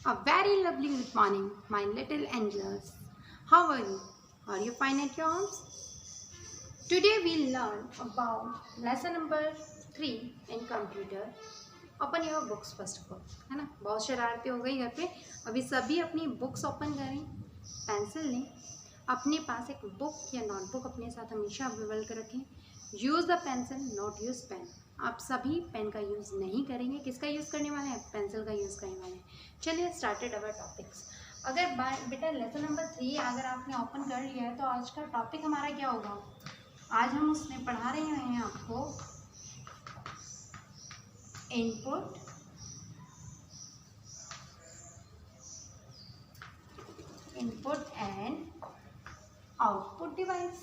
A very lovely good morning, my little angels. How are you? Are you fine at your homes? Today we'll learn about lesson number 3 in computer. Open your books first of all, है ना। बहुत शरारतें हो गई घर पे। अभी सभी अपनी बुक्स ओपन करें, पेंसिल लें, अपने पास एक बुक या नोटबुक अपने साथ हमेशा अवेलेबल कर रखें। Use the pencil, not use pen. आप सभी पेन का यूज़ नहीं करेंगे। किसका यूज़ करने वाले हैं? पेंसिल का यूज़ करने वाले हैं। चलिए स्टार्टेड अवर टॉपिक्स। अगर बेटा लेसन नंबर 3 अगर आपने ओपन कर लिया है तो आज का टॉपिक हमारा क्या होगा? आज हम उसमें पढ़ा रहे हैं आपको इनपुट, एंड आउटपुट डिवाइस।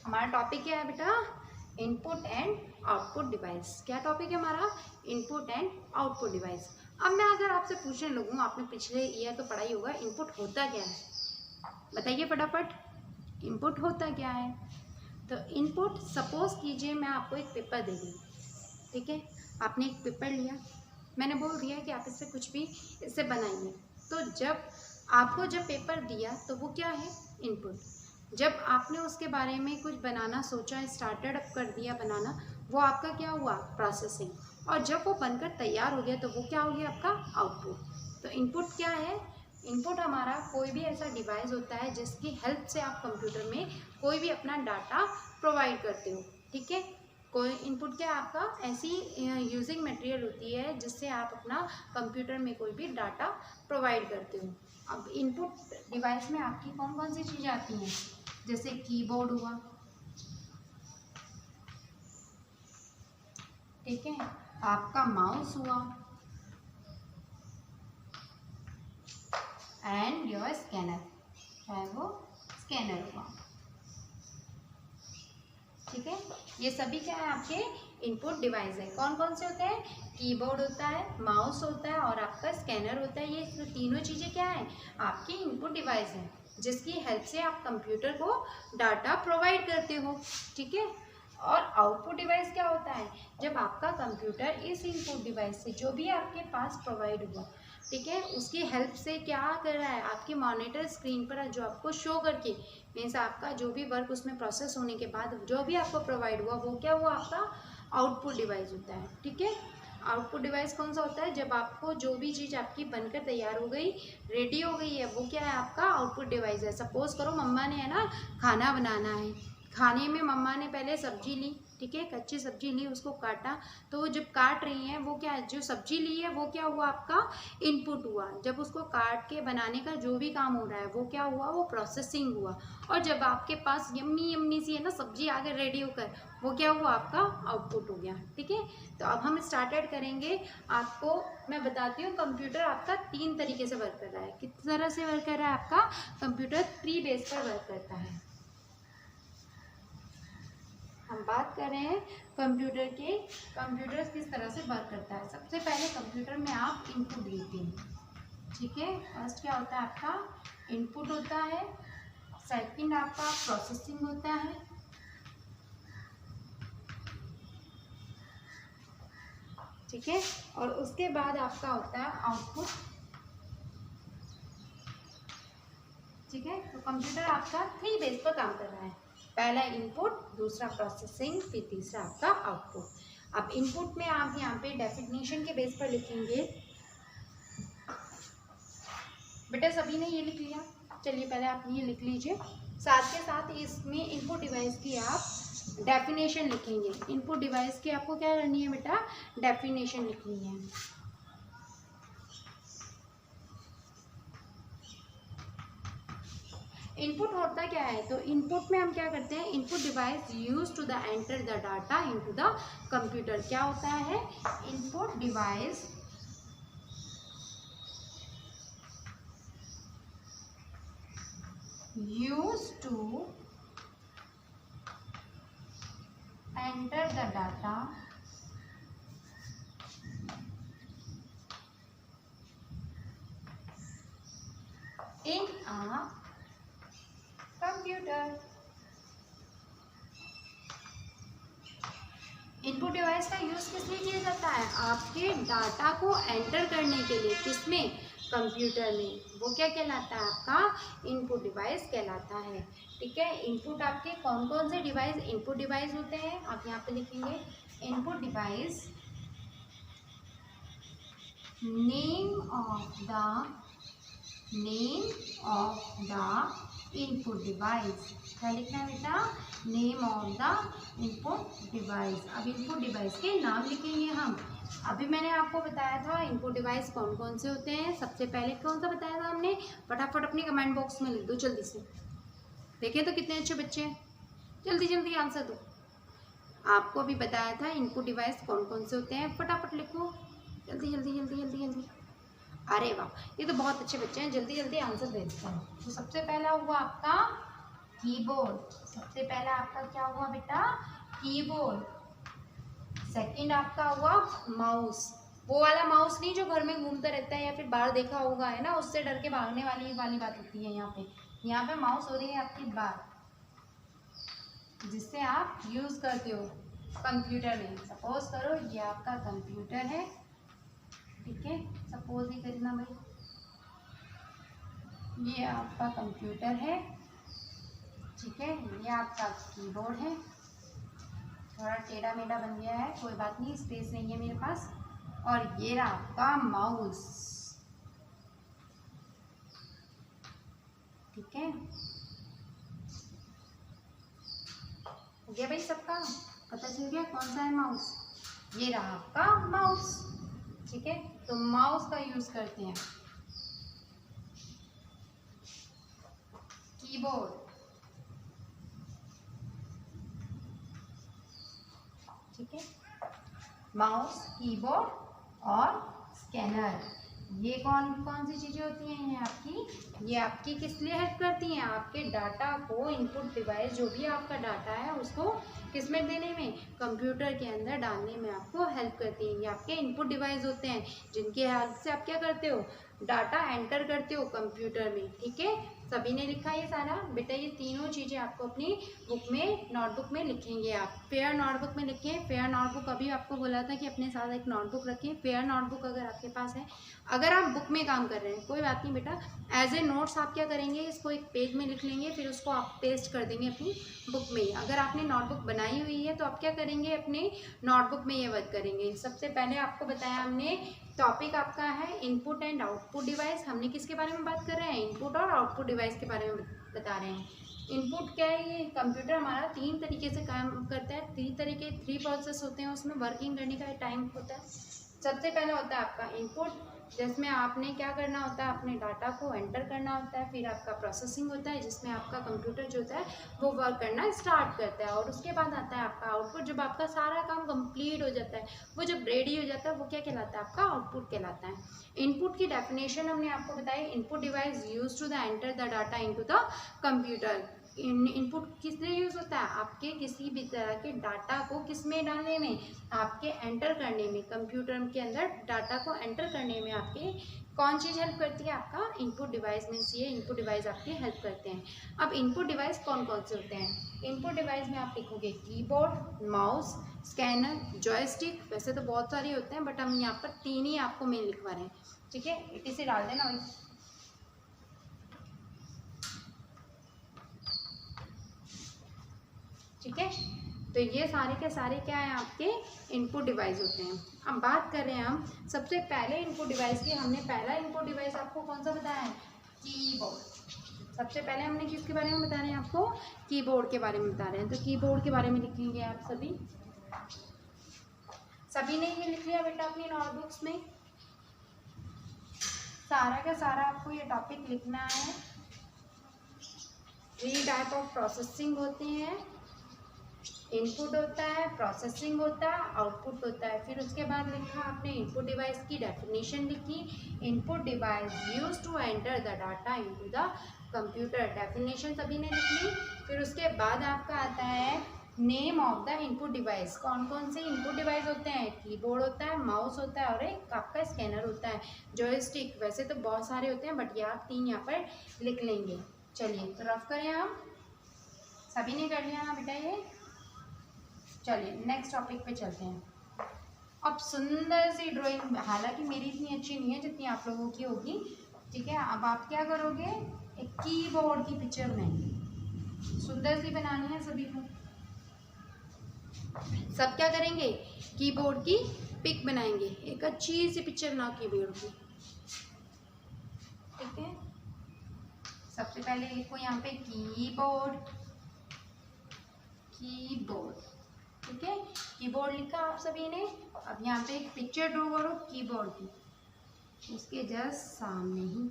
हमारा टॉपिक क्या है बेटा? Input and output device. क्या टॉपिक है हमारा? Input and output device. अब मैं अगर आपसे पूछने लगूँ, आपने पिछले ईयर तो पढ़ा ही होगा, इनपुट होता क्या है? बताइए फटाफट, इनपुट होता क्या है? तो इनपुट, सपोज कीजिए मैं आपको एक पेपर दे दूँ, ठीक है। आपने एक पेपर लिया, मैंने बोल दिया कि आप इससे कुछ भी इससे बनाइए। तो जब पेपर दिया तो वो क्या है? इनपुट। जब आपने उसके बारे में कुछ बनाना सोचा, स्टार्टेड अप कर दिया बनाना, वो आपका क्या हुआ? प्रोसेसिंग। और जब वो बनकर तैयार हो गया तो वो क्या हो गया? आपका आउटपुट। तो इनपुट क्या है? इनपुट हमारा कोई भी ऐसा डिवाइस होता है जिसकी हेल्प से आप कंप्यूटर में कोई भी अपना डाटा प्रोवाइड करते हो, ठीक है। कोई इनपुट क्या है आपका? ऐसी यूजिंग मटेरियल होती है जिससे आप अपना कंप्यूटर में कोई भी डाटा प्रोवाइड करते हो। अब इनपुट डिवाइस में आपकी कौन कौन सी चीज़ें आती हैं? जैसे कीबोर्ड हुआ, ठीक है, आपका माउस हुआ, एंड योर स्कैनर, चाहे वो स्कैनर हुआ, ठीक है। ये सभी क्या है? आपके इनपुट डिवाइस है। कौन कौन से होते हैं? कीबोर्ड होता है, माउस होता है और आपका स्कैनर होता है। ये तीनों चीज़ें क्या है? आपकी इनपुट डिवाइस है जिसकी हेल्प से आप कंप्यूटर को डाटा प्रोवाइड करते हो, ठीक है। और आउटपुट डिवाइस क्या होता है? जब आपका कंप्यूटर इस इनपुट डिवाइस से जो भी आपके पास प्रोवाइड हुआ, ठीक है, उसकी हेल्प से क्या कर रहा है? आपके मॉनिटर स्क्रीन पर जो आपको शो करके, मीन्स आपका जो भी वर्क उसमें प्रोसेस होने के बाद जो भी आपको प्रोवाइड हुआ वो क्या हुआ? आपका आउटपुट डिवाइस होता है, ठीक है। आउटपुट डिवाइस कौन सा होता है? जब आपको जो भी चीज़ आपकी बनकर तैयार हो गई, रेडी हो गई है, वो क्या है? आपका आउटपुट डिवाइस है। सपोज करो मम्मा ने, है ना, खाना बनाना है। खाने में मम्मा ने पहले सब्जी ली, ठीक है, कच्ची सब्जी ली, उसको काटा। तो वो जब काट रही हैं वो क्या है? जो सब्जी ली है वो क्या हुआ? आपका इनपुट हुआ। जब उसको काट के बनाने का जो भी काम हो रहा है वो क्या हुआ? वो प्रोसेसिंग हुआ। और जब आपके पास यम्मी यम्मी सी, है ना, सब्जी आ गई रेडी होकर, वो क्या हुआ? आपका आउटपुट हो गया, ठीक है। तो अब हम स्टार्टेड करेंगे। आपको मैं बताती हूँ, कंप्यूटर आपका 3 तरीके से वर्क कर रहा है। किस तरह से वर्क कर रहा है? आपका कंप्यूटर 3 बेस पर वर्क करता है। हम बात कर रहे हैं कंप्यूटर के, कंप्यूटर किस तरह से वर्क करता है। सबसे पहले कंप्यूटर में आप इनपुट देते हैं, ठीक है। फर्स्ट क्या होता है? आपका इनपुट होता है, सेकंड आपका प्रोसेसिंग होता है, ठीक है, और उसके बाद आपका होता है आउटपुट, ठीक है। तो कंप्यूटर आपका 3 बेस पर काम कर रहा है। पहला इनपुट, दूसरा प्रोसेसिंग, फिर तीसरा आपका आउटपुट। अब इनपुट में आप यहाँ पे डेफिनेशन के बेस पर लिखेंगे। बेटा सभी ने ये लिख लिया? चलिए पहले आप ये लिख लीजिए। साथ के साथ इसमें इनपुट डिवाइस की आप डेफिनेशन लिखेंगे। इनपुट डिवाइस की आपको क्या करनी है बेटा? डेफिनेशन लिखनी है। इनपुट होता क्या है? तो इनपुट में हम क्या करते हैं? Input device use to the enter the data into the computer. क्या होता है? Input device used to enter the data in a computer। Device का यूज़ किस लिए किया जाता है? आपके डाटा को एंटर करने के लिए। किसमें? कंप्यूटर में। वो क्या कहलाता है? आपका इनपुट डिवाइस कहलाता है। ठीक है, इनपुट आपके कौन कौन से डिवाइस इनपुट डिवाइस होते हैं? आप यहाँ पे लिखेंगे input device, name of the input device. क्या लिखना है बेटा? Name of the input device. अब इनपुट डिवाइस के नाम लिखेंगे हम। अभी मैंने आपको बताया था इनपुट डिवाइस कौन कौन से होते हैं। सबसे पहले कौन सा बताया था हमने? फटाफट अपनी कमेंट बॉक्स में लिख दो जल्दी से। देखें तो कितने अच्छे बच्चे हैं, जल्दी जल्दी आंसर दो। आपको अभी बताया था इनपुट डिवाइस कौन कौन से होते हैं, फटाफट लिखो जल्दी जल्दी जल्दी जल्दी जल्दी। अरे वाह, ये तो बहुत अच्छे बच्चे हैं, जल्दी जल्दी आंसर दे देते हैं। तो सबसे पहला हुआ आपका कीबोर्ड। सबसे पहला आपका क्या हुआ बेटा? कीबोर्ड। सेकंड आपका हुआ माउस। वो वाला माउस नहीं जो घर में घूमता रहता है या फिर बाहर देखा होगा, है ना, उससे डर के भागने वाली बात होती है। यहाँ पे माउस हो रही है आपकी बात, जिससे आप यूज करते हो कंप्यूटर में। सपोज करो ये आपका कंप्यूटर है, ठीक है, सपोज ही करना भाई, ये आपका कंप्यूटर है, ठीक है, ये आपका कीबोर्ड है। थोड़ा टेढ़ा मेढ़ा बन गया है, कोई बात नहीं, स्पेस नहीं है मेरे पास। और ये रहा आपका माउस, ठीक है। हो गया भाई, सबका पता चल गया कौन सा है माउस? ये रहा आपका माउस, ठीक है। तो माउस का यूज करते हैं। कीबोर्ड, ठीक है, माउस, कीबोर्ड और स्कैनर। ये कौन कौन सी चीज़ें होती हैं? ये आपकी किस लिए हेल्प करती हैं? आपके डाटा को, इनपुट डिवाइस जो भी आपका डाटा है उसको किस में देने में? कंप्यूटर के अंदर डालने में आपको हेल्प करती हैं। ये आपके इनपुट डिवाइस होते हैं जिनके हेल्प से आप क्या करते हो? डाटा एंटर करते हो कंप्यूटर में, ठीक है। सभी ने लिखा ये सारा बेटा? ये तीनों चीज़ें आपको अपनी बुक में, नोटबुक में लिखेंगे आप। फेयर नोटबुक में लिखें। फेयर नोटबुक अभी आपको बोला था कि अपने साथ एक नोटबुक रखें। फेयर नोटबुक अगर आपके पास है, अगर आप बुक में काम कर रहे हैं कोई बात नहीं बेटा, एज ए नोट्स आप क्या करेंगे, इसको एक पेज में लिख लेंगे, फिर उसको आप पेस्ट कर देंगे अपनी बुक में। अगर आपने नोटबुक बनाई हुई है तो आप क्या करेंगे, अपने नोटबुक में ये वर्क करेंगे। सबसे पहले आपको बताया हमने, टॉपिक आपका है इनपुट एंड आउटपुट डिवाइस। हमने किसके बारे में बात कर रहे हैं? इनपुट और आउटपुट डिवाइस के बारे में बता रहे हैं। इनपुट क्या है? ये कंप्यूटर हमारा 3 तरीके से काम करता है। 3 प्रोसेस होते हैं उसमें, वर्किंग करने का टाइम होता है। सबसे पहला होता है आपका इनपुट, जिसमें आपने क्या करना होता है, अपने डाटा को एंटर करना होता है। फिर आपका प्रोसेसिंग होता है, जिसमें आपका कंप्यूटर जो होता है वो वर्क करना स्टार्ट करता है। और उसके बाद आता है आपका आउटपुट। जब आपका सारा काम कंप्लीट हो जाता है, वो जब रेडी हो जाता है, वो क्या कहलाता है? आपका आउटपुट कहलाता है। इनपुट की डेफिनेशन हमने आपको बताई, input device use to the enter the data into the computer. Input किस लिए यूज़ होता है? आपके किसी भी तरह के डाटा को किस में डालने में? आपके एंटर करने में, कंप्यूटर के अंदर डाटा को एंटर करने में आपके कौन चीज़ हेल्प करती है? आपका इनपुट डिवाइस में से ये इनपुट डिवाइस आपकी हेल्प करते हैं। अब इनपुट डिवाइस कौन कौन से होते हैं? इनपुट डिवाइस में आप लिखोगे कीबोर्ड, माउस, स्कैनर, जॉयस्टिक। वैसे तो बहुत सारे होते हैं बट हम यहाँ पर 3 ही आपको मेन लिखवा रहे हैं, ठीक है। इसी से डाल देना भाई, ठीक है। तो ये सारे के सारे क्या है? आपके इनपुट डिवाइस होते हैं। अब बात कर रहे हैं हम सबसे पहले इनपुट डिवाइस की। हमने पहला इनपुट डिवाइस आपको कौन सा बताया है? कीबोर्ड। सबसे पहले हमने किसके बारे में बता रहे हैं आपको? कीबोर्ड के बारे में बता रहे हैं। तो कीबोर्ड के बारे में लिखेंगे आप सभी ने ये लिख लिया बेटा अपनी नोटबुक्स में? सारा का सारा आपको ये टॉपिक लिखना है। 3 टाइप ऑफ प्रोसेसिंग होते हैं, इनपुट होता है, प्रोसेसिंग होता है, आउटपुट होता है। फिर उसके बाद लिखा आपने इनपुट डिवाइस की डेफिनेशन लिखी। Input device use to enter the data into the computer, definition सभी ने लिख ली। फिर उसके बाद आपका आता है name of the input device. कौन कौन से इनपुट डिवाइस होते हैं? कीबोर्ड होता है, माउस होता है और एक आपका स्कैनर होता है, जॉयस्टिक। वैसे तो बहुत सारे होते हैं बट ये आप 3 यहाँ पर लिख लेंगे। चलिए तो रफ करें हम। सभी ने कर लिया ना बेटा? ये चलिए नेक्स्ट टॉपिक पे चलते हैं। अब सुंदर सी ड्राइंग, हालांकि मेरी इतनी अच्छी नहीं है जितनी आप लोगों की होगी, ठीक है। अब आप क्या करोगे, एक कीबोर्ड की पिक्चर बनाएंगे, सुंदर सी बनानी है सभी को। सब क्या करेंगे, कीबोर्ड की पिक बनाएंगे, एक अच्छी सी पिक्चर बनाओ कीबोर्ड की, ठीक है। सबसे पहले लिखो यहाँ पे कीबोर्ड, कीबोर्ड, ठीक है। कीबोर्ड लिखा आप सभी ने। अब यहाँ पे एक पिक्चर ड्रॉ करो कीबोर्ड की, उसके जस्ट सामने ही।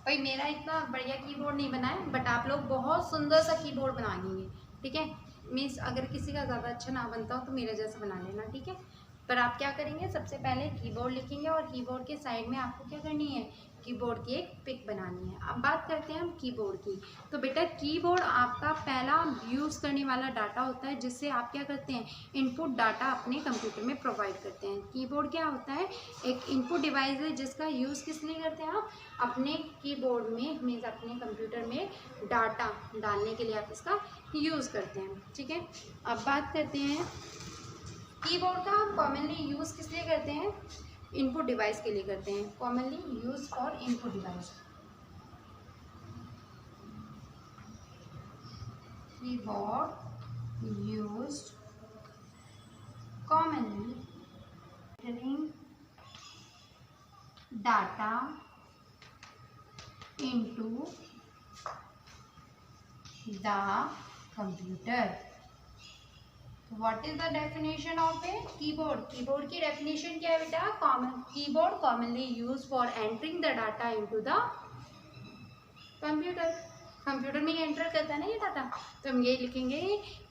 भाई मेरा इतना बढ़िया कीबोर्ड नहीं बना है, बट आप लोग बहुत सुंदर सा कीबोर्ड बनाएंगे, ठीक है। मीन्स अगर किसी का ज़्यादा अच्छा ना बनता हो तो मेरे जैसा बना लेना, ठीक है। पर आप क्या करेंगे, सबसे पहले कीबोर्ड लिखेंगे और कीबोर्ड के साइड में आपको क्या करनी है, कीबोर्ड की एक पिक बनानी है। अब बात करते हैं हम कीबोर्ड की। तो बेटा कीबोर्ड आपका पहला यूज़ करने वाला डाटा होता है, जिससे आप क्या करते हैं, इनपुट डाटा अपने कंप्यूटर में प्रोवाइड करते हैं। कीबोर्ड क्या होता है, एक इनपुट डिवाइस है जिसका यूज़ किस लिए करते हैं आप, अपने कीबोर्ड में, मीन्स अपने कंप्यूटर में डाटा डालने के लिए आप इसका यूज़ करते हैं, ठीक है। अब बात करते हैं कीबोर्ड का हम कॉमनली यूज़ किस लिए करते हैं, इनपुट डिवाइस के लिए करते हैं, commonly use for input device. Keyboard used commonly entering data into the computer। What is the definition of a keyboard, keyboard की डेफिनेशन क्या है बेटा, keyboard commonly use for entering the data into the computer. Computer में ये enter करता है ना ये डाटा, तो हम ये लिखेंगे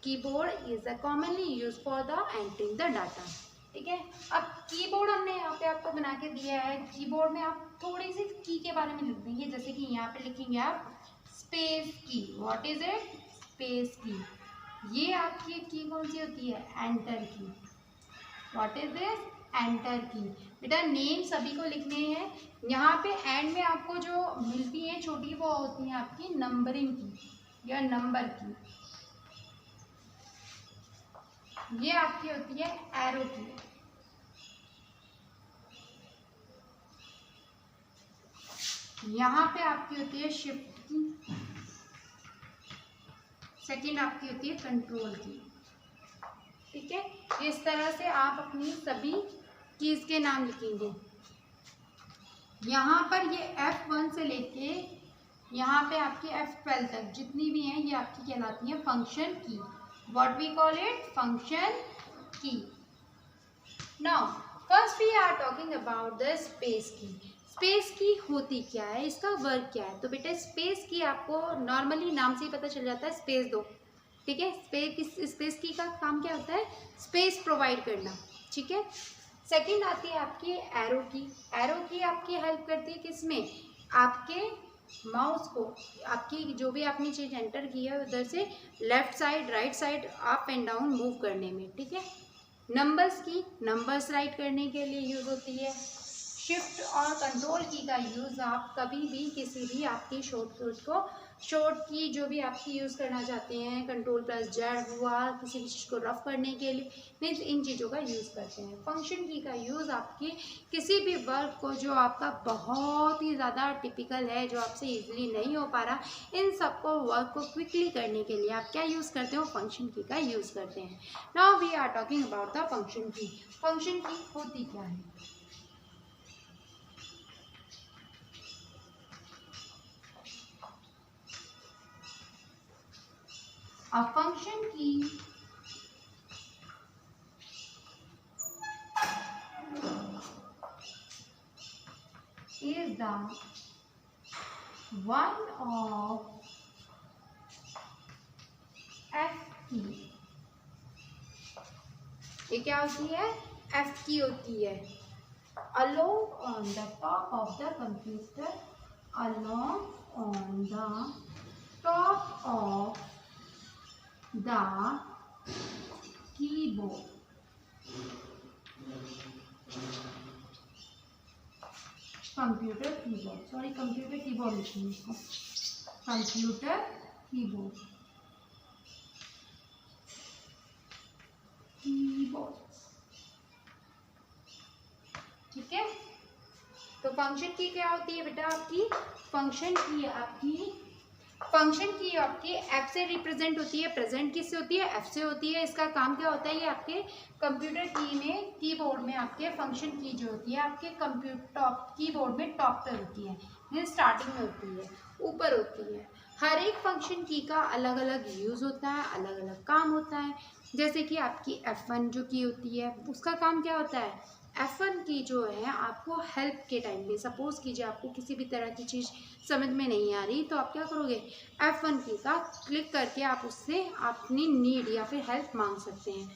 keyboard is a commonly use for the entering the data, ठीक है। अब कीबोर्ड हमने यहाँ पे आपको बना के दिया है, कीबोर्ड में आप थोड़ी सी की के बारे में लिख देंगे, जैसे कि यहाँ पे लिखेंगे आप स्पेस की, व्हाट इज इट, स्पेस की। ये आपकी की कौन सी होती है, एंटर की, व्हाट इज दिस, एंटर की। बेटा नेम सभी को लिखने हैं। यहाँ पे एंड में आपको जो मिलती है छोटी, वो होती है आपकी नंबरिंग की या नंबर की, ये आपकी होती है एरो की। यहाँ पे आपकी होती है शिफ्ट की, सेकंड आपकी होती है कंट्रोल की, ठीक है। इस तरह से आप अपनी सभी कीज के नाम लिखेंगे। यहाँ पर ये F1 से लेके यहाँ पे आपकी F12 तक जितनी भी हैं ये आपकी कहलाती है फंक्शन की, what we call it, function की। Now first we are talking about the space की। स्पेस की होती क्या है, इसका वर्क क्या है। तो बेटा स्पेस की आपको नॉर्मली नाम से ही पता चल जाता है, स्पेस दो, ठीक है। स्पेस की का काम क्या होता है, स्पेस प्रोवाइड करना, ठीक है। सेकंड आती है आपकी एरो की। एरो की आपकी हेल्प करती है किसमें, आपके माउस को, आपकी जो भी आपने चीज़ एंटर की है उधर से left side right side up and down move करने में, ठीक है। नंबर्स की, नंबर्स राइट करने के लिए यूज़ होती है। शिफ्ट और कंट्रोल की का यूज़ आप कभी भी किसी भी आपकी शॉर्ट की जो भी आपकी यूज़ करना चाहते हैं, कंट्रोल प्लस जेड हुआ, किसी भी चीज़ को रफ करने के लिए, मीन्स इन चीज़ों का यूज़ करते हैं। फंक्शन की का यूज़ आपकी किसी भी वर्क को जो आपका बहुत ही ज़्यादा टिपिकल है, जो आपसे इजीली नहीं हो पा रहा, इन सबको वर्क को क्विकली करने के लिए आप क्या यूज़ करते हो, फंक्शन की का यूज़ करते हैं। Now we are talking about the function key. Function key होती क्या है, a function key is the one of F key. ये क्या होती है? एफ की होती है। Along on the top of the computer, along on the top of the keyboard. Computer keyboard, sorry computer keyboard लिखेंगे इसको, कंप्यूटर कीबोर्ड, कीबोर्ड। ठीक है, तो फंक्शन की क्या होती है बेटा? आपकी फंक्शन की आपकी एफ से रिप्रेजेंट होती है। प्रेजेंट किससे होती है? एफ से होती है। इसका काम क्या होता है? ये आपके कंप्यूटर कीबोर्ड में आपके फंक्शन की जो होती है आपके कीबोर्ड में टॉप पर होती है, मीन स्टार्टिंग में होती है, ऊपर होती है। हर एक फंक्शन की का अलग अलग यूज़ होता है, अलग अलग काम होता है। जैसे कि आपकी F1 जो की होती है उसका काम क्या होता है? F1 की जो है आपको हेल्प के टाइम पे, सपोज कीजिए आपको किसी भी तरह की चीज़ समझ में नहीं आ रही तो आप क्या करोगे? F1 की का क्लिक करके आप उससे अपनी नीड या फिर हेल्प मांग सकते हैं।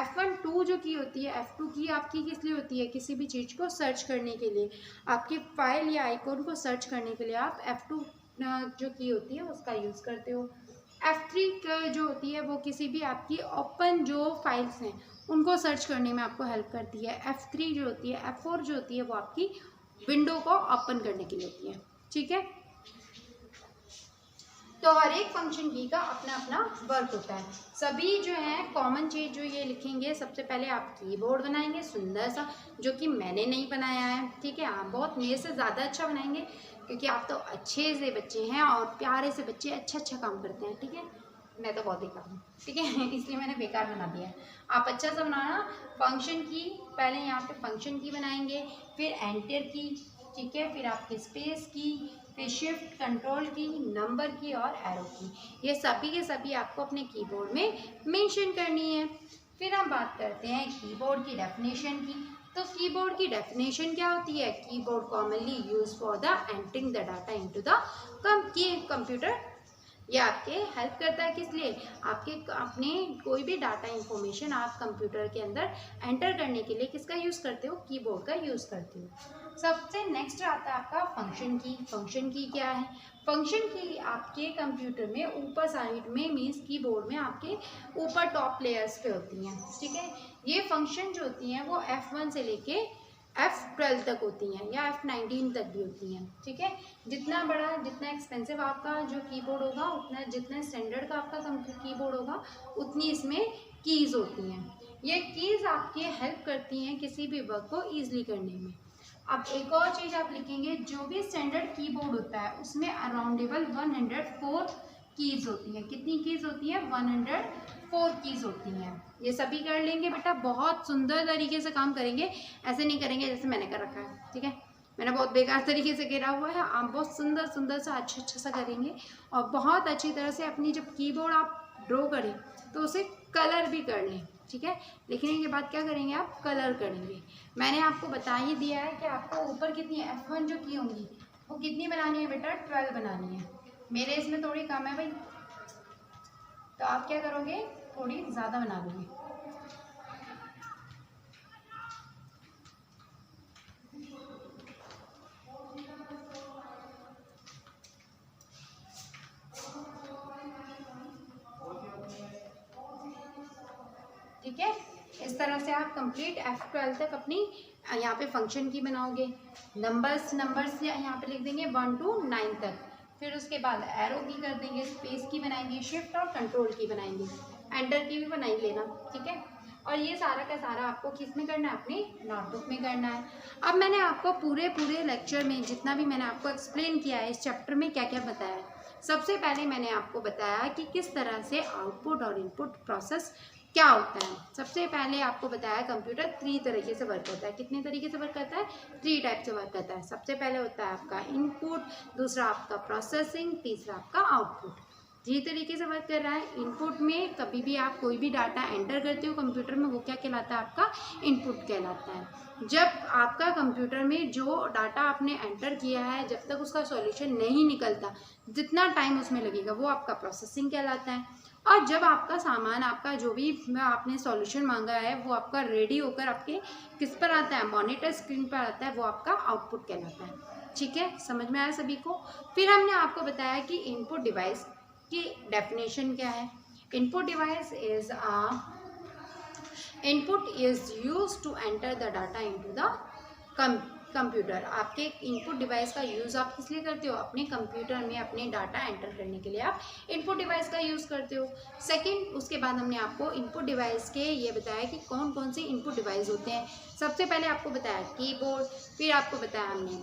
F1 जो की होती है, F2 की आपकी किस लिए होती है? किसी भी चीज़ को सर्च करने के लिए, आपकी फाइल या आइकॉन को सर्च करने के लिए आप F2 जो की होती है उसका यूज़ करते हो। F3 जो होती है वो किसी भी आपकी ओपन जो फाइल्स हैं उनको सर्च करने में आपको हेल्प करती है। F3 जो होती है, F4 जो होती है वो आपकी विंडो को ओपन करने के लिए होती है। ठीक है, तो हर एक फंक्शन की का अपना अपना वर्क होता है। सभी जो है कॉमन चीज़ जो ये लिखेंगे, सबसे पहले आप कीबोर्ड बनाएंगे सुंदर सा, जो कि मैंने नहीं बनाया है। ठीक है, आप बहुत मेरे से ज़्यादा अच्छा बनाएंगे क्योंकि आप तो अच्छे से बच्चे हैं और प्यारे से बच्चे अच्छा काम करते हैं। ठीक है, मैं तो बहुत बेकार हूँ। ठीक है, इसलिए मैंने बेकार बना दिया है। आप अच्छा सा बनाना। फंक्शन की पहले यहाँ पे फंक्शन की बनाएंगे, फिर एंटर की, ठीक है, फिर आपके स्पेस की, फिर शिफ्ट कंट्रोल की, नंबर की और एरो की। ये सभी के सभी आपको अपने कीबोर्ड में मेंशन करनी है। फिर हम बात करते हैं कीबोर्ड की डेफिनेशन की। तो कीबोर्ड की डेफिनेशन क्या होती है? Keyboard commonly use for the entering the data into the computer. ये आपके हेल्प करता है किस लिए? आपके अपने कोई भी डाटा इंफॉर्मेशन आप कंप्यूटर के अंदर एंटर करने के लिए किसका यूज़ करते हो? कीबोर्ड का यूज़ करते हो। सबसे नेक्स्ट आता है आपका फंक्शन की। फंक्शन की क्या है? फंक्शन की आपके कंप्यूटर में ऊपर साइड में मीन्स कीबोर्ड में आपके ऊपर टॉप लेयर्स पे होती हैं। ठीक है, ये फंक्शन जो होती हैं वो F1 से लेके F12 तक होती हैं या F19 तक भी होती हैं। ठीक है, जितना बड़ा जितना एक्सपेंसिव आपका जो कीबोर्ड होगा, उतना जितना स्टैंडर्ड का आपका कीबोर्ड होगा उतनी इसमें कीज़ होती हैं। ये कीज़ आपकी हेल्प करती हैं किसी भी वर्क को ईजिली करने में। अब एक और चीज़ आप लिखेंगे, जो भी स्टैंडर्ड कीबोर्ड होता है उसमें अराउंडेबल 104 कीज़ होती हैं। कितनी कीज़ होती हैं? 104 कीज़ होती हैं। ये सभी कर लेंगे बेटा, बहुत सुंदर तरीके से काम करेंगे। ऐसे नहीं करेंगे जैसे मैंने कर रखा है। ठीक है, मैंने बहुत बेकार तरीके से गिरा हुआ है। आप बहुत सुंदर सा अच्छा सा करेंगे और बहुत अच्छी तरह से अपनी जब कीबोर्ड आप ड्रॉ करें तो उसे कलर भी कर लें। ठीक है, लिखने के बाद क्या करेंगे? आप कलर करेंगे। मैंने आपको बता ही दिया है कि आपको ऊपर कितनी F1 जो की होंगी वो कितनी बनानी है बेटा? 12 बनानी है। मेरे इसमें थोड़ी कम है भाई, तो आप क्या करोगे? थोड़ी ज़्यादा बना दोगे। ठीक है, इस तरह से आप कंप्लीट F12 तक अपनी यहाँ पे फंक्शन की बनाओगे। नंबर्स यहाँ पे लिख देंगे 1 to 9 तक। फिर उसके बाद एरो की कर देंगे, स्पेस की बनाएंगे, शिफ्ट और कंट्रोल की बनाएंगे, एंटर की भी बनाई लेना। ठीक है, और ये सारा का सारा आपको किस में करना है? अपनी नोटबुक में करना है। अब मैंने आपको पूरे लेक्चर में जितना भी मैंने आपको एक्सप्लेन किया है इस चैप्टर में क्या क्या बताया है। सबसे पहले मैंने आपको बताया कि किस तरह से आउटपुट और इनपुट प्रोसेस क्या होता है। सबसे पहले आपको बताया कंप्यूटर 3 तरीके से वर्क करता है। कितने तरीके से वर्क करता है? 3 टाइप से वर्क करता है। सबसे पहले होता है आपका इनपुट, दूसरा आपका प्रोसेसिंग, तीसरा आपका आउटपुट। ये तरीके से वर्क कर रहा है। इनपुट में कभी भी आप कोई भी डाटा एंटर करते हो कंप्यूटर में, वो क्या कहलाता है, आपका इनपुट कहलाता है। जब आपका कंप्यूटर में जो डाटा आपने एंटर किया है, जब तक उसका सॉल्यूशन नहीं निकलता, जितना टाइम उसमें लगेगा, वो आपका प्रोसेसिंग कहलाता है। और जब आपका सामान, आपका जो भी आपने सॉल्यूशन मांगा है, वो आपका रेडी होकर आपके किस पर आता है, मॉनिटर स्क्रीन पर आता है, वो आपका आउटपुट कहलाता है। ठीक है, समझ में आया सभी को। फिर हमने आपको बताया कि इनपुट डिवाइस की डेफिनेशन क्या है। Input device is input is use to enter the data into the computer. आपके इनपुट डिवाइस का यूज़ आप किस लिए करते हो, अपने कंप्यूटर में अपने डाटा एंटर करने के लिए आप इनपुट डिवाइस का यूज़ करते हो। सेकंड, उसके बाद हमने आपको इनपुट डिवाइस के ये बताया कि कौन कौन से इनपुट डिवाइस होते हैं। सबसे पहले आपको बताया कीबोर्ड, फिर आपको बताया हमने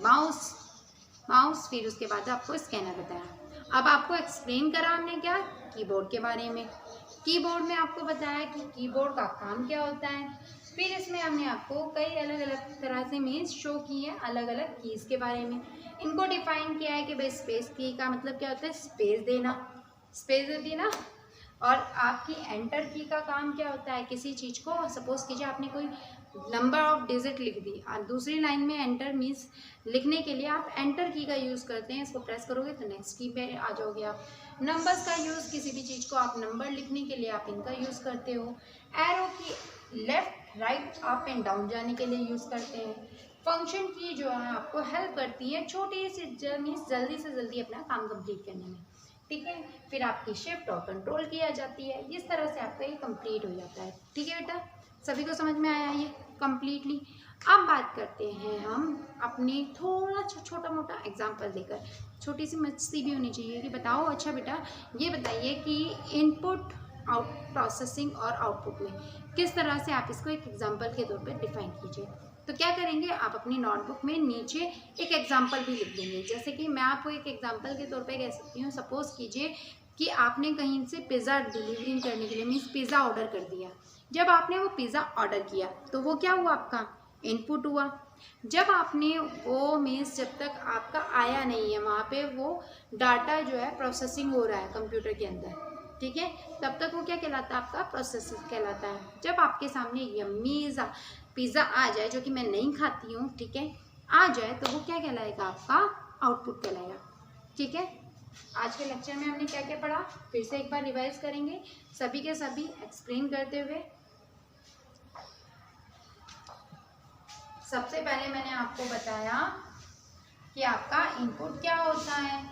माउस, फिर उसके बाद आपको स्कैनर बताया। अब आपको एक्सप्लेन करा हमने क्या, कीबोर्ड के बारे में। कीबोर्ड में आपको बताया कि कीबोर्ड का काम क्या होता है। फिर इसमें हमने आपको कई अलग अलग तरह से मीन्स शो की है, अलग अलग कीज़ के बारे में। इनको डिफाइन किया है कि भाई स्पेस की का मतलब क्या होता है, स्पेस देना, स्पेस होती है ना। और आपकी एंटर की का काम क्या होता है, किसी चीज़ को सपोज कीजिए आपने कोई नंबर ऑफ डिजिट लिख दी और दूसरी लाइन में एंटर मीन्स लिखने के लिए आप एंटर की का यूज़ करते हैं। इसको प्रेस करोगे तो नेक्स्ट की पे आ जाओगे आप। नंबर्स का यूज़, किसी भी चीज़ को आप नंबर लिखने के लिए आप इनका यूज़ करते हो। एरो की left right up and down जाने के लिए यूज़ करते हैं। फंक्शन की जो है आपको हेल्प करती है छोटी सी मीन्स जल्दी से जल्दी अपना काम कंप्लीट करने में। ठीक है, फिर आपकी शिफ्ट और कंट्रोल किया जाती है। इस तरह से आपका ये कंप्लीट हो जाता है। ठीक है बेटा, सभी को समझ में आया ये कंप्लीटली। अब बात करते हैं हम अपने थोड़ा छोटा मोटा एग्जाम्पल देकर, छोटी सी मस्ती भी होनी चाहिए कि बताओ अच्छा बेटा ये बताइए कि इनपुट आउट प्रोसेसिंग और आउटपुट में किस तरह से आप इसको एक एग्जाम्पल के तौर पे डिफाइन कीजिए। तो क्या करेंगे, आप अपनी नोटबुक में नीचे एक एग्जाम्पल भी लिख देंगे। जैसे कि मैं आपको एक एग्जाम्पल के तौर पे कह सकती हूँ, सपोज कीजिए कि आपने कहीं से पिज़्ज़ा डिलीवरी करने के लिए मीन्स पिज़्ज़ा ऑर्डर कर दिया। जब आपने वो पिज़्ज़ा ऑर्डर किया तो वो क्या हुआ, आपका इनपुट हुआ। जब आपने वो मीन्स जब तक आपका आया नहीं है वहाँ पे वो डाटा जो है प्रोसेसिंग हो रहा है कंप्यूटर के अंदर, ठीक है, तब तक वो क्या कहलाता है, आपका प्रोसेसिंग कहलाता है। जब आपके सामने यम्मी पिज़्ज़ा आ जाए, जो कि मैं नहीं खाती हूँ, ठीक है, आ जाए तो वो क्या कहलाएगा, आपका आउटपुट कहलाएगा। ठीक है, आज के लेक्चर में हमने क्या क्या पढ़ा, फिर से एक बार रिवाइज करेंगे सभी के सभी एक्सप्लेन करते हुए। सबसे पहले मैंने आपको बताया कि आपका इनपुट क्या होता है।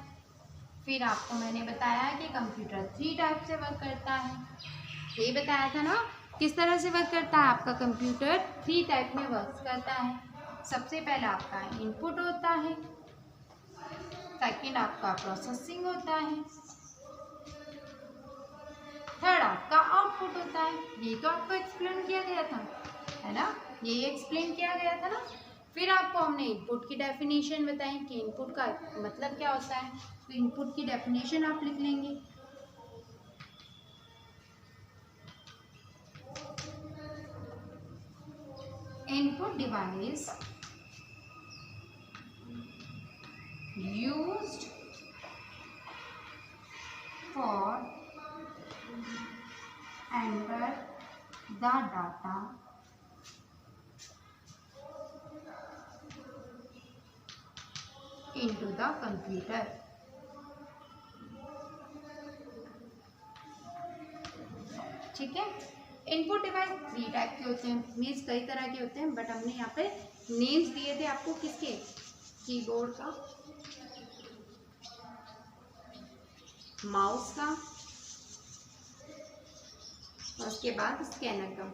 फिर आपको मैंने बताया कि कंप्यूटर 3 टाइप से वर्क करता है। ये बताया था ना किस तरह से वर्क करता है, आपका कंप्यूटर 3 टाइप में वर्क करता है। सबसे पहला आपका इनपुट होता है, सेकंड आपका प्रोसेसिंग होता है, थर्ड आपका आउटपुट होता है। ये तो आपको एक्सप्लेन किया गया था, है ना, ये एक्सप्लेन किया गया था ना। फिर आपको हमने इनपुट की डेफिनेशन बताई कि इनपुट का मतलब क्या होता है। तो इनपुट की डेफिनेशन आप लिख लेंगे। Input device used for enter the data into the computer। ठीक है, इनपुट डिवाइस 3 टाइप के होते हैं, मीन्स कई तरह के होते हैं, बट हमने यहाँ पे नेम्स दिए थे आपको किसके, कीबोर्ड का, माउस का, और उसके बाद स्कैनर का।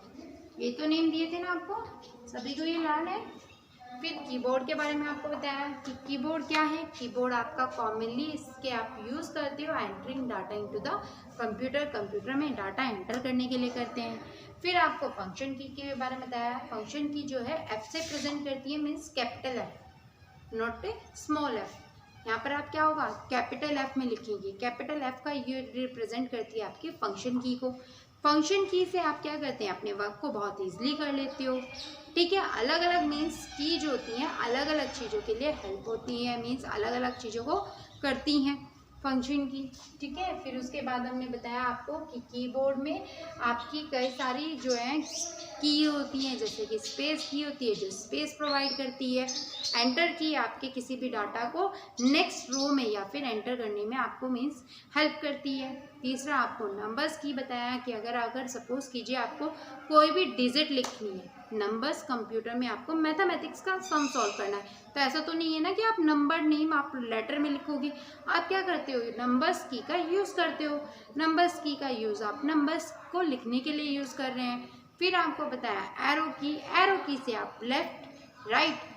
ये तो नेम दिए थे ना आपको, सभी को ये याद है। फिर कीबोर्ड के बारे में आपको बताया कि कीबोर्ड क्या है। कीबोर्ड आपका कॉमनली इसके आप यूज़ करते हो entering data into the computer, computer में डाटा एंटर करने के लिए करते हैं। फिर आपको फंक्शन की के बारे में बताया। फंक्शन की जो है एफ से प्रेजेंट करती है, means capital F, not a small F. यहाँ पर आप क्या होगा, कैपिटल एफ में लिखेंगे। कैपिटल एफ का ये रिप्रेजेंट करती है आपकी फंक्शन की को। फंक्शन की से आप क्या करते हैं, अपने वर्क को बहुत ईजिली कर लेते हो। ठीक है, अलग अलग मीन्स की जो होती हैं अलग अलग चीज़ों के लिए हेल्प होती है, मीन्स अलग अलग चीज़ों को करती हैं। फंक्शन की, ठीक है। फिर उसके बाद हमने बताया आपको कि कीबोर्ड में आपकी कई सारी जो है की होती हैं, जैसे कि स्पेस की होती है जो स्पेस प्रोवाइड करती है, एंटर की आपके किसी भी डाटा को नेक्स्ट रो में या फिर एंटर करने में आपको मीन्स हेल्प करती है। तीसरा आपको नंबर्स की बताया कि अगर सपोज कीजिए आपको कोई भी डिजिट लिखनी है, नंबर्स कंप्यूटर में आपको मैथमेटिक्स का सम सॉल्व करना है, तो ऐसा तो नहीं है ना कि आप नंबर नेम आप लेटर में लिखोगे, आप क्या करते हो, नंबर्स की का यूज़ करते हो। नंबर्स की का यूज़ आप नंबर्स को लिखने के लिए यूज़ कर रहे हैं। फिर आपको बताया एरो की से आप left right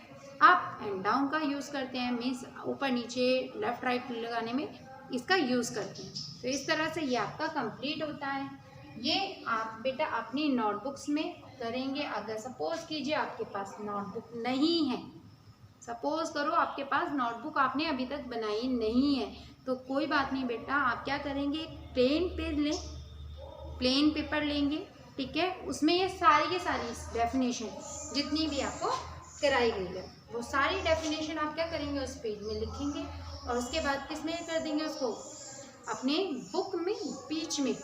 up and down का यूज़ करते हैं, मीन्स ऊपर नीचे लेफ्ट राइट लगाने में इसका यूज़ करते हैं। तो इस तरह से ये आपका कंप्लीट होता है। ये आप बेटा अपनी नोटबुक्स में करेंगे। अगर सपोज कीजिए आपके पास नोटबुक नहीं है, सपोज करो आपके पास नोटबुक आपने अभी तक बनाई नहीं है, तो कोई बात नहीं बेटा, आप क्या करेंगे, एक प्लेन पेज लें, प्लेन पेपर लेंगे, ठीक है। उसमें ये सारी की सारी डेफिनेशन जितनी भी आपको कराई गई है वो सारी डेफिनेशन आप क्या करेंगे, उस पेज में लिखेंगे और उसके बाद किस में कर देंगे, उसको अपने बुक में बीच में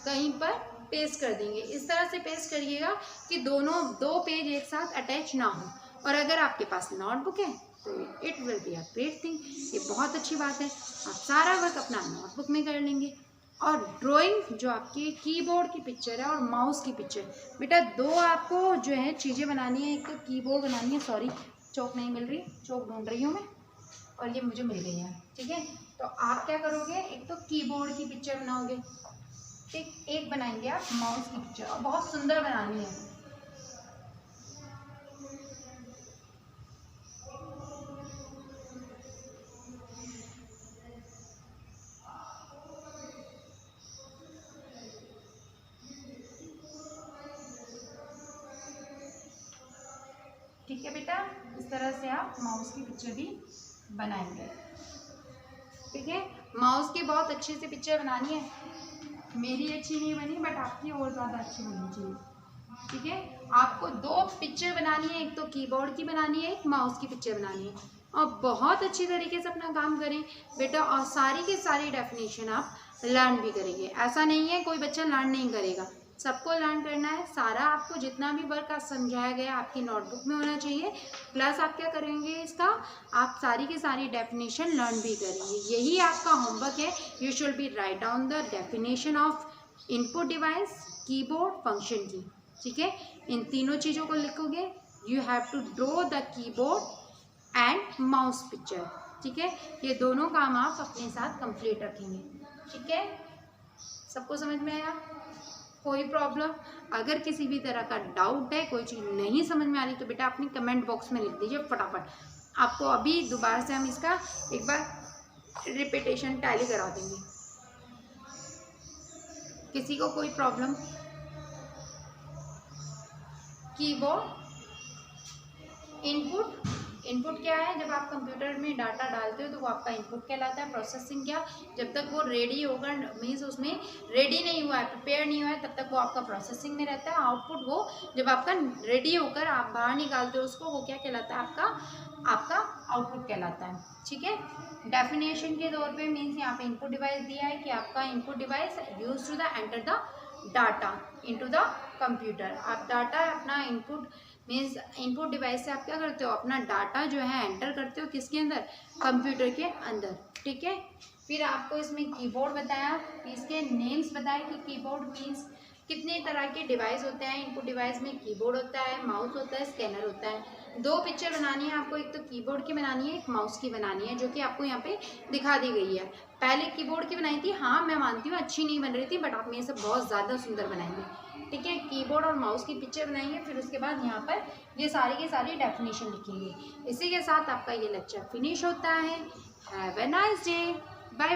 कहीं पर पेस्ट कर देंगे। इस तरह से पेस्ट करिएगा कि दो पेज एक साथ अटैच ना हो। और अगर आपके पास नोटबुक है तो it will be a great thing, ये बहुत अच्छी बात है। आप सारा वर्क अपना नोटबुक में कर लेंगे। और ड्राइंग जो आपकी कीबोर्ड की पिक्चर है और माउस की पिक्चर, बेटा दो आपको जो है चीज़ें बनानी है। एक तो कीबोर्ड बनानी है, सॉरी चौक नहीं मिल रही, चौक ढूंढ रही हूँ मैं और ये मुझे मिल गई है, ठीक है। तो आप क्या करोगे, एक तो कीबोर्ड की पिक्चर बनाओगे, एक बनाएंगे आप माउस की पिक्चर, और बहुत सुंदर बनानी है। ठीक है बेटा, इस तरह से आप माउस की पिक्चर भी बनाएंगे, ठीक है। माउस की बहुत अच्छी सी पिक्चर बनानी है, मेरी अच्छी नहीं बनी बट आपकी और ज़्यादा अच्छी बननी चाहिए, ठीक है। आपको दो पिक्चर बनानी है, एक तो कीबोर्ड की बनानी है, एक माउस की पिक्चर बनानी है, और बहुत अच्छी तरीके से अपना काम करें बेटा। और सारी की सारी डेफिनेशन आप लर्न भी करेंगे, ऐसा नहीं है कोई बच्चा लर्न नहीं करेगा, सबको लर्न करना है। सारा आपको जितना भी वर्क आज समझाया गया आपकी नोटबुक में होना चाहिए, प्लस आप क्या करेंगे, इसका आप सारी की सारी डेफिनेशन लर्न भी करेंगे। यही आपका होमवर्क है। You should be write down the definition of input device, keyboard, function key, ठीक है। इन तीनों चीज़ों को लिखोगे। You have to draw the keyboard and mouse picture, ठीक है। ये दोनों काम आप अपने साथ कंप्लीट रखेंगे, ठीक है। सबको समझ में आया? कोई प्रॉब्लम, अगर किसी भी तरह का डाउट है, कोई चीज़ नहीं समझ में आ रही, तो बेटा अपनी कमेंट बॉक्स में लिख दीजिए फटाफट। आपको अभी दोबारा से हम इसका एक बार रिपीटेशन टैली करा देंगे। किसी को कोई प्रॉब्लम? कीबोर्ड इनपुट क्या है, जब आप कंप्यूटर में डाटा डालते हो तो वो आपका इनपुट कहलाता है। प्रोसेसिंग क्या, जब तक वो रेडी होगा, मीन्स उसमें रेडी नहीं हुआ है, प्रिपेयर नहीं हुआ है, तब तक वो आपका प्रोसेसिंग में रहता है। आउटपुट वो जब आपका रेडी होकर आप बाहर निकालते हो उसको, वो क्या कहलाता है, आपका आउटपुट कहलाता है, ठीक है। डेफिनेशन के तौर पे मीन्स यहाँ पे इनपुट डिवाइस दिया है कि आपका input device use to the enter the data into the computer. आप डाटा अपना इनपुट मीन्स इनपुट डिवाइस से आप क्या करते हो, अपना डाटा जो है एंटर करते हो किसके अंदर, कंप्यूटर के अंदर, ठीक है। फिर आपको इसमें कीबोर्ड बताया, इसके नेम्स बताए कि कीबोर्ड मीन्स कितने तरह के डिवाइस होते हैं। इनपुट डिवाइस में कीबोर्ड होता है, माउस होता है, स्कैनर होता है। दो पिक्चर बनानी है आपको, एक तो कीबोर्ड की बनानी है, एक माउस की बनानी है, जो कि आपको यहाँ पे दिखा दी गई है। पहले कीबोर्ड की बनाई थी, हाँ मैं मानती हूँ अच्छी नहीं बन रही थी, बट आप मेरे से बहुत ज़्यादा सुंदर बनाएंगे, ठीक है। कीबोर्ड और माउस की पिक्चर बनाएंगे, फिर उसके बाद यहाँ पर ये सारी की सारी डेफिनेशन लिखेंगे। इसी के साथ आपका ये लेक्चर फिनिश होता है। Have a nice day, bye.